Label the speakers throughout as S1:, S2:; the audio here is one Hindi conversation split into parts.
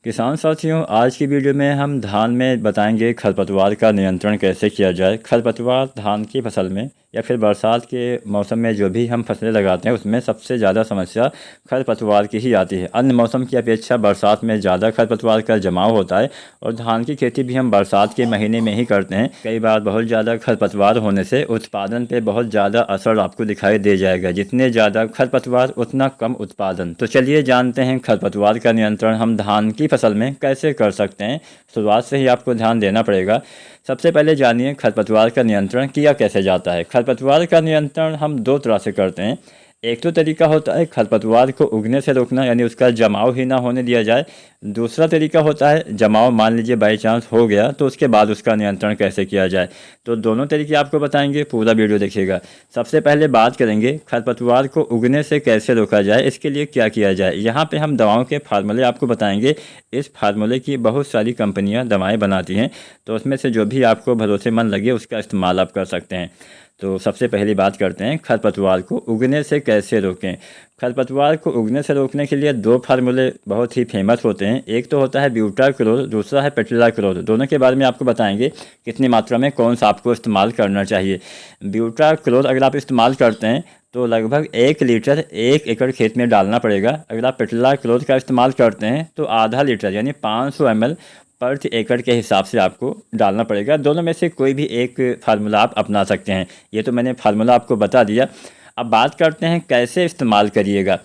S1: किसान साथियों, आज की वीडियो में हम धान में बताएंगे खरपतवार का नियंत्रण कैसे किया जाए। खरपतवार धान की फसल में या फिर बरसात के मौसम में जो भी हम फसलें लगाते हैं उसमें सबसे ज़्यादा समस्या खरपतवार की ही आती है। अन्य मौसम की अपेक्षा बरसात में ज़्यादा खरपतवार का जमाव होता है और धान की खेती भी हम बरसात के महीने में ही करते हैं। कई बार बहुत ज़्यादा खरपतवार होने से उत्पादन पर बहुत ज़्यादा असर आपको दिखाई दे जाएगा। जितने ज़्यादा खरपतवार उतना कम उत्पादन। तो चलिए जानते हैं खरपतवार का नियंत्रण हम धान की फसल में कैसे कर सकते हैं। शुरुआत से ही आपको ध्यान देना पड़ेगा। सबसे पहले जानिए खरपतवार का नियंत्रण किया कैसे जाता है। खरपतवार का नियंत्रण हम दो तरह से करते हैं। एक तो तरीका होता है खरपतवार को उगने से रोकना, यानी उसका जमाव ही ना होने दिया जाए। दूसरा तरीका होता है जमाव मान लीजिए बाई चांस हो गया तो उसके बाद उसका नियंत्रण कैसे किया जाए। तो दोनों तरीके आपको बताएंगे, पूरा वीडियो देखिएगा। सबसे पहले बात करेंगे खरपतवार को उगने से कैसे रोका जाए, इसके लिए क्या किया जाए। यहाँ पे हम दवाओं के फार्मूले आपको बताएंगे। इस फार्मूले की बहुत सारी कंपनियाँ दवाएँ बनाती हैं, तो उसमें से जो भी आपको भरोसेमंद लगे उसका इस्तेमाल आप कर सकते हैं। तो सबसे पहली बात करते हैं खरपतवार को उगने से कैसे रोकें। खरपतवार को उगने से रोकने के लिए दो फार्मूले बहुत ही फेमस होते हैं। एक तो होता है ब्यूटाक्लोर, दूसरा है पेट्रिलाक्लोर। दोनों के बारे में आपको बताएंगे कितनी मात्रा में कौन सा आपको इस्तेमाल करना चाहिए। ब्यूटाक्लोर अगर आप इस्तेमाल करते हैं तो लगभग 1 लीटर 1 एकड़ खेत में डालना पड़ेगा। अगर आप पेट्रिलाक्लोर का इस्तेमाल करते हैं तो आधा लीटर यानी 500 ml प्रति एकड़ के हिसाब से आपको डालना पड़ेगा। दोनों में से कोई भी एक फार्मूला आप अपना सकते हैं। ये तो मैंने फार्मूला आपको बता दिया। अब बात करते हैं कैसे इस्तेमाल करिएगा।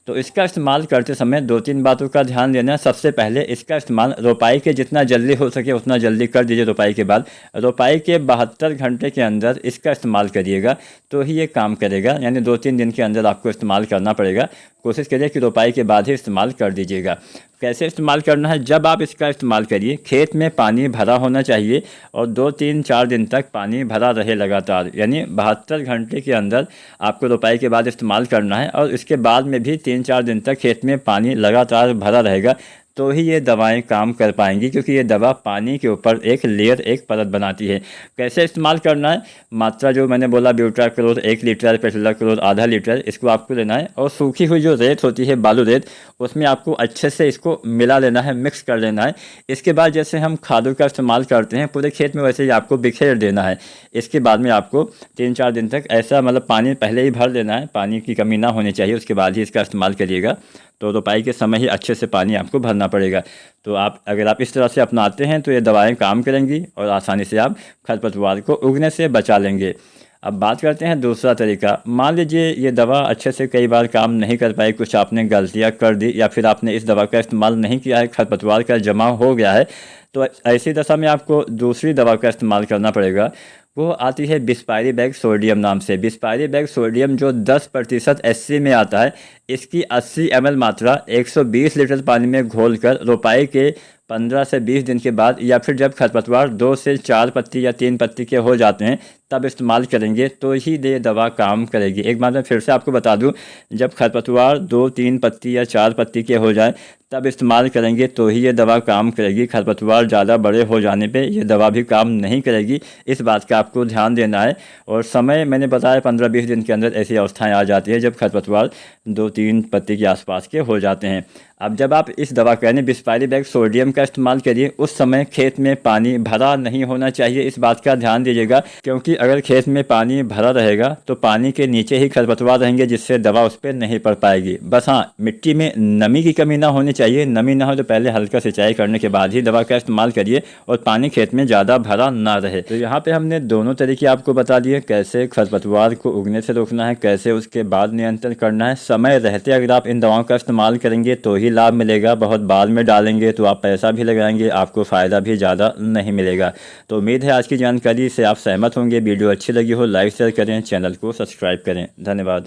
S1: तो इसका इस्तेमाल करते समय 2-3 बातों का ध्यान देना। सबसे पहले इसका इस्तेमाल रोपाई के जितना जल्दी हो सके उतना जल्दी कर दीजिए। रोपाई के बाद रोपाई के 72 घंटे के अंदर इसका इस्तेमाल करिएगा तो ही ये काम करेगा, यानी 2-3 दिन के अंदर आपको इस्तेमाल करना पड़ेगा। कोशिश करिए कि रोपाई के बाद ही इस्तेमाल कर दीजिएगा। कैसे इस्तेमाल करना है, जब आप इसका इस्तेमाल करिए खेत में पानी भरा होना चाहिए और 2-3-4 दिन तक पानी भरा रहे लगातार, यानी 72 घंटे के अंदर आपको रोपाई के बाद इस्तेमाल करना है। और इसके बाद में भी 3-4 दिन तक खेत में पानी लगातार भरा रहेगा तो ही ये दवाएं काम कर पाएंगी, क्योंकि ये दवा पानी के ऊपर एक लेयर, एक परत बनाती है। कैसे इस्तेमाल करना है, मात्रा जो मैंने बोला ब्यूटाक्लोर 1 लीटर, पेट्रिलाक्लोर आधा लीटर, इसको आपको लेना है। और सूखी हुई जो रेत होती है, बालू रेत, उसमें आपको अच्छे से इसको मिला लेना है, मिक्स कर लेना है। इसके बाद जैसे हम खादों का इस्तेमाल करते हैं पूरे खेत में, वैसे ही आपको बिखेर देना है। इसके बाद में आपको 3-4 दिन तक ऐसा मतलब पानी पहले ही भर लेना है, पानी की कमी ना होनी चाहिए, उसके बाद ही इसका इस्तेमाल करिएगा। तो रोपाई के समय ही अच्छे से पानी आपको भरना पड़ेगा। तो अगर आप इस तरह से अपनाते हैं तो ये दवाएं काम करेंगी और आसानी से आप खरपतवार को उगने से बचा लेंगे। अब बात करते हैं दूसरा तरीका। मान लीजिए ये दवा अच्छे से कई बार काम नहीं कर पाई, कुछ आपने गलतियां कर दी या फिर आपने इस दवा का इस्तेमाल नहीं किया है, खरपतवार का जमाव हो गया है, तो ऐसी दशा में आपको दूसरी दवा का इस्तेमाल करना पड़ेगा। वो आती है बिस्पायरीबैग सोडियम नाम से। बिस्पायरीबैग सोडियम जो 10% SC में आता है, इसकी 80 ml मात्रा 120 लीटर पानी में घोलकर रोपाई के 15 से 20 दिन के बाद या फिर जब खरपतवार 2 से 4 पत्ती या 3 पत्ती के हो जाते हैं तब इस्तेमाल करेंगे तो ही ये दवा काम करेगी। एक बार मैं फिर से आपको बता दूं, जब खरपतवार 2-3 पत्ती या 4 पत्ती के हो जाए तब इस्तेमाल करेंगे तो ही ये दवा काम करेगी। खरपतवार ज़्यादा बड़े हो जाने पे ये दवा भी काम नहीं करेगी। इस बात का आपको ध्यान देना है। और समय मैंने बताया 15-20 दिन के अंदर ऐसी अवस्थाएं आ जाती है जब खरपतवार 2-3 पत्ती के आसपास के हो जाते हैं। अब जब आप इस दवा का यानी बिस्पायरीबैग सोडियम का इस्तेमाल करिए, उस समय खेत में पानी भरा नहीं होना चाहिए। इस बात का ध्यान दीजिएगा, क्योंकि अगर खेत में पानी भरा रहेगा तो पानी के नीचे ही खरपतवार रहेंगे, जिससे दवा उस पर नहीं पड़ पाएगी। बस हाँ, मिट्टी में नमी की कमी ना होनी चाहिए। नमी ना हो तो पहले हल्का सिंचाई करने के बाद ही दवा का इस्तेमाल करिए और पानी खेत में ज़्यादा भरा ना रहे। तो यहाँ पे हमने दोनों तरीके आपको बता दिए, कैसे खरपतवार को उगने से रोकना है, कैसे उसके बाद नियंत्रण करना है। समय रहते अगर आप इन दवाओं का इस्तेमाल करेंगे तो ही लाभ मिलेगा। बहुत बाद में डालेंगे तो आप पैसा भी लगाएंगे, आपको फ़ायदा भी ज़्यादा नहीं मिलेगा। तो उम्मीद है आज की जानकारी से आप सहमत होंगे। वीडियो अच्छी लगी हो लाइक शेयर करें, चैनल को सब्सक्राइब करें। धन्यवाद।